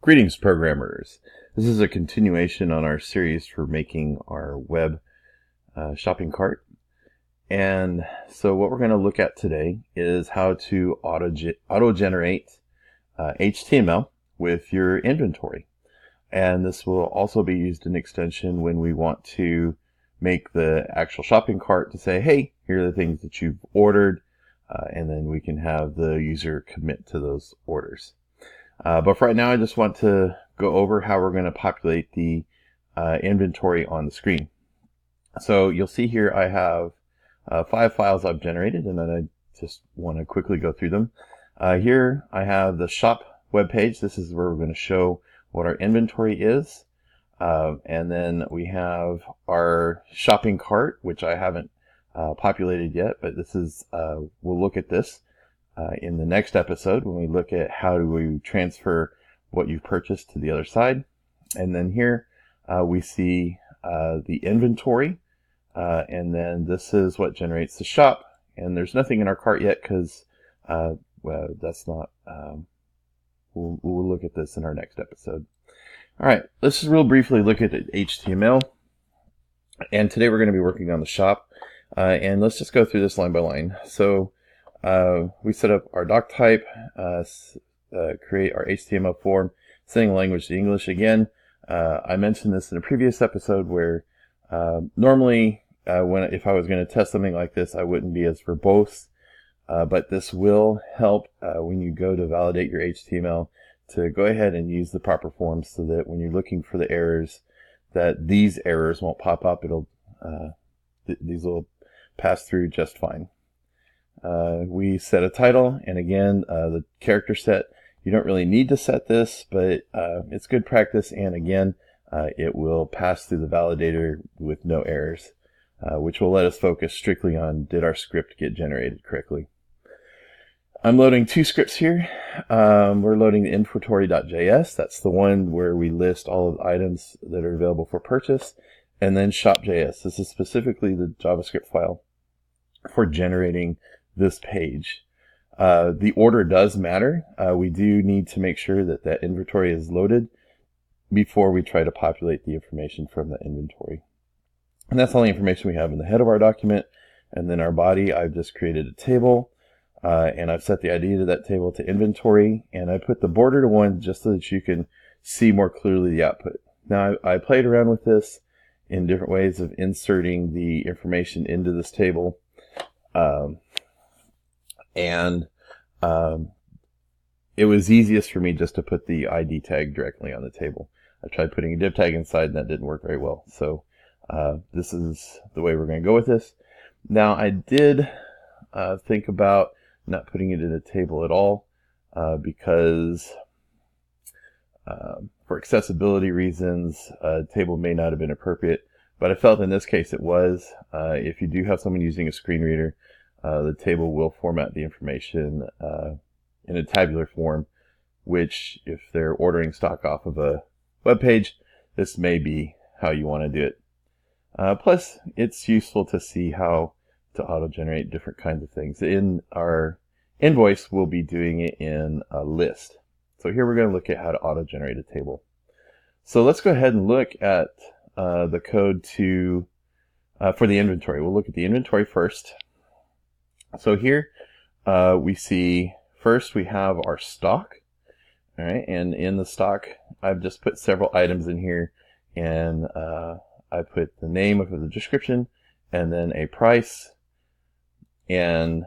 Greetings, programmers. This is a continuation on our series for making our web shopping cart. And so what we're going to look at today is how to auto-generate HTML with your inventory. And this will also be used in extension when we want to make the actual shopping cart to say, hey, here are the things that you've ordered, and then we can have the user commit to those orders. But for right now, I just want to go over how we're going to populate the inventory on the screen. So you'll see here I have 5 files I've generated, and then I just want to quickly go through them. Here I have the shop web page. This is where we're going to show what our inventory is. And then we have our shopping cart, which I haven't populated yet, but this is we'll look at this in the next episode when we look at how do we transfer what you've purchased to the other side. And then here we see the inventory, and then this is what generates the shop. And there's nothing in our cart yet because well, that's not, we'll look at this in our next episode. All right, let's just real briefly look at HTML. And today we're going to be working on the shop. And let's just go through this line by line. So we set up our doc type, create our HTML form, setting language to English again. I mentioned this in a previous episode where normally if I was going to test something like this, I wouldn't be as verbose, but this will help when you go to validate your HTML to go ahead and use the proper forms so that when you're looking for the errors, that these errors won't pop up. It'll these will pass through just fine. We set a title, and again, the character set, you don't really need to set this, but it's good practice, and again, it will pass through the validator with no errors, which will let us focus strictly on did our script get generated correctly. I'm loading 2 scripts here. We're loading the inventory.js. That's the one where we list all of the items that are available for purchase, and then shop.js. This is specifically the JavaScript file for generating this page. The order does matter. We do need to make sure that that inventory is loaded before we try to populate the information from the inventory. And that's all the information we have in the head of our document. And then our body, I've just created a table, and I've set the ID to that table to inventory, and I put the border to 1 just so that you can see more clearly the output. Now I played around with this in different ways of inserting the information into this table. It was easiest for me just to put the ID tag directly on the table. I tried putting a div tag inside, and that didn't work very well. So this is the way we're going to go with this. Now I did think about not putting it in a table at all because for accessibility reasons, a table may not have been appropriate. But I felt in this case it was. If you do have someone using a screen reader, the table will format the information in a tabular form, which if they're ordering stock off of a web page, this may be how you want to do it. Plus, it's useful to see how to auto-generate different kinds of things. In our invoice, we'll be doing it in a list. So here we're going to look at how to auto-generate a table. So let's go ahead and look at the code for the inventory. We'll look at the inventory first. So here we see first we have our stock. All right, and in the stock I've just put several items in here, and I put the name of the description and then a price. And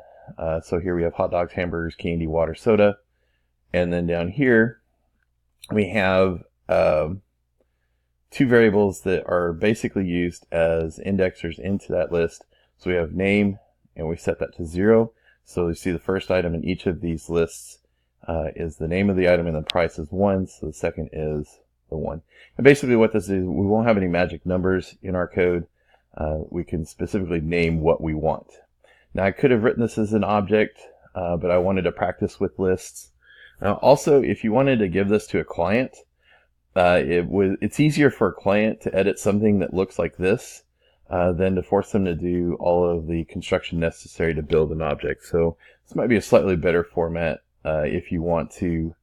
so here we have hot dogs, hamburgers, candy, water, soda. And then down here we have 2 variables that are basically used as indexers into that list. So we have name, and we set that to 0. So you see the first item in each of these lists is the name of the item, and the price is 1. So the second is the 1. And basically what this is, we won't have any magic numbers in our code. We can specifically name what we want. Now I could have written this as an object, but I wanted to practice with lists. Now also, if you wanted to give this to a client, it's easier for a client to edit something that looks like this than to force them to do all of the construction necessary to build an object. So this might be a slightly better format if you want to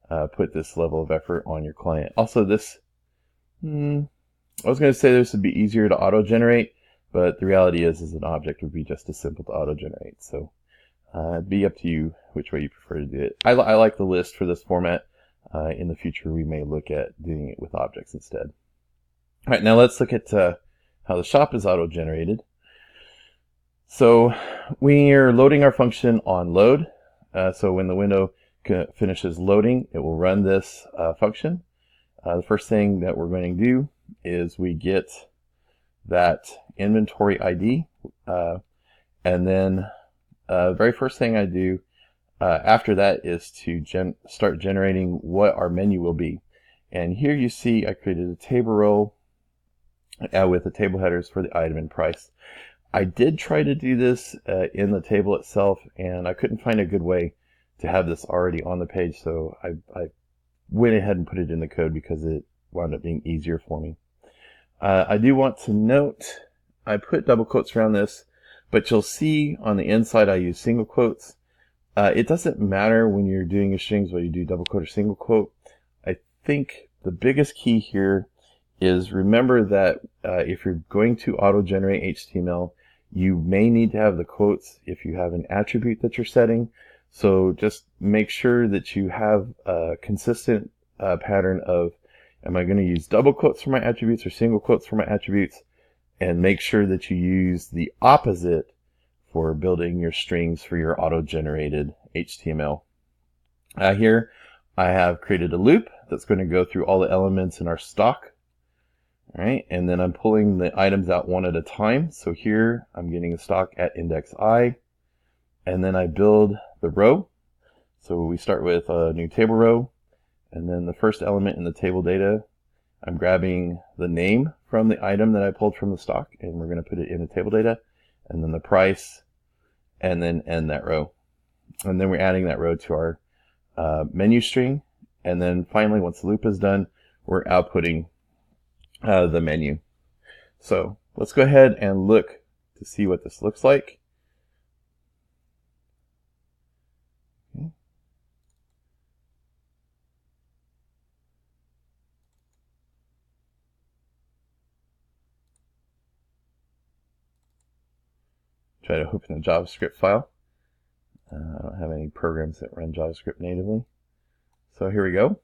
put this level of effort on your client. Also, this, I was going to say this would be easier to auto-generate, but the reality is an object would be just as simple to auto-generate. So it'd be up to you which way you prefer to do it. I like the list for this format. In the future, we may look at doing it with objects instead. All right, now let's look at how the shop is auto-generated. So we're loading our function on load. So when the window finishes loading, it will run this function. The first thing that we're going to do is we get that inventory ID, and then the very first thing I do after that is to start generating what our menu will be. And here you see I created a table row with the table headers for the item and price. I did try to do this in the table itself, and I couldn't find a good way to have this already on the page, so I went ahead and put it in the code because it wound up being easier for me. I do want to note, I put double quotes around this, but you'll see on the inside I use single quotes. It doesn't matter when you're doing your strings whether you do double quote or single quote. I think the biggest key here is remember that if you're going to auto-generate HTML, you may need to have the quotes if you have an attribute that you're setting. So just make sure that you have a consistent pattern of, am I going to use double quotes for my attributes or single quotes for my attributes? And make sure that you use the opposite for building your strings for your auto-generated HTML. Here I have created a loop that's going to go through all the elements in our stock. All right, and then I'm pulling the items out one at a time. So here I'm getting a stock at index I, and then I build the row. So we start with a new table row, and then the first element in the table data, I'm grabbing the name from the item that I pulled from the stock, and we're going to put it in the table data, and then the price, and then end that row. And then we're adding that row to our menu string, and then finally, once the loop is done, we're outputting the menu. So let's go ahead and look to see what this looks like. Okay. Try to open a JavaScript file. I don't have any programs that run JavaScript natively. So here we go.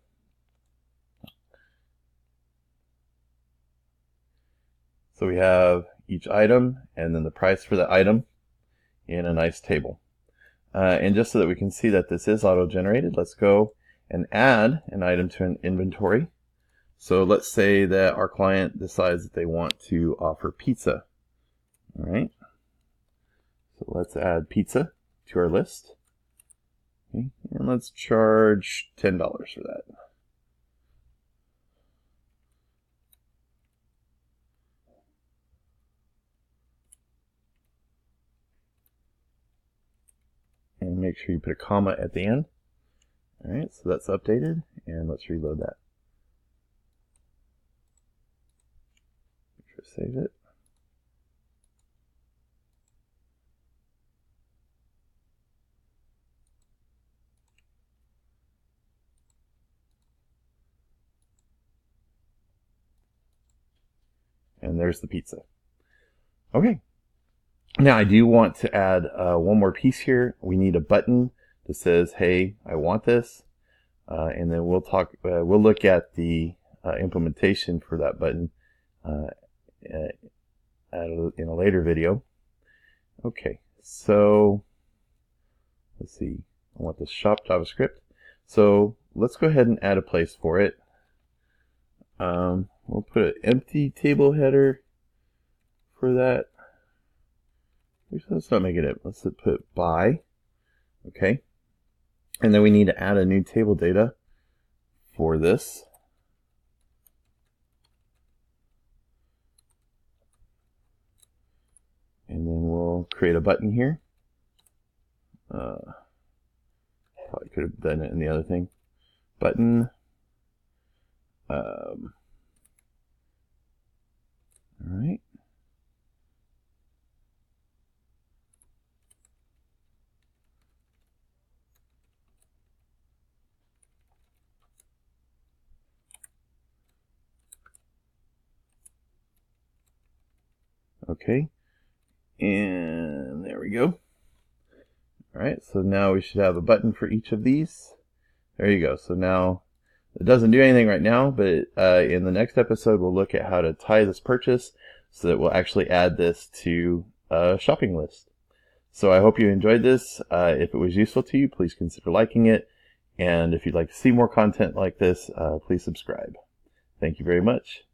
So we have each item and then the price for the item in a nice table. And just so that we can see that this is auto-generated, let's go and add an item to an inventory. So let's say that our client decides that they want to offer pizza. All right. So let's add pizza to our list. Okay. And let's charge $10 for that. And make sure you put a comma at the end. All right, so that's updated, and let's reload that. Make sure to save it. And there's the pizza. Okay. Now I do want to add one more piece here. We need a button that says, "Hey, I want this," and then we'll look at the implementation for that button in a later video. Okay, so let's see. I want the shop JavaScript. So let's go ahead and add a place for it. We'll put an empty table header for that. Let's not make it up. Let's put by. Okay. And then we need to add a new table data for this. And then we'll create a button here. Probably could have done it in the other thing. Button. All right. Okay, and there we go. All right, so now we should have a button for each of these. There you go. So now it doesn't do anything right now, but in the next episode, we'll look at how to tie this purchase so that we'll actually add this to a shopping list. So I hope you enjoyed this. If it was useful to you, please consider liking it. And if you'd like to see more content like this, please subscribe. Thank you very much.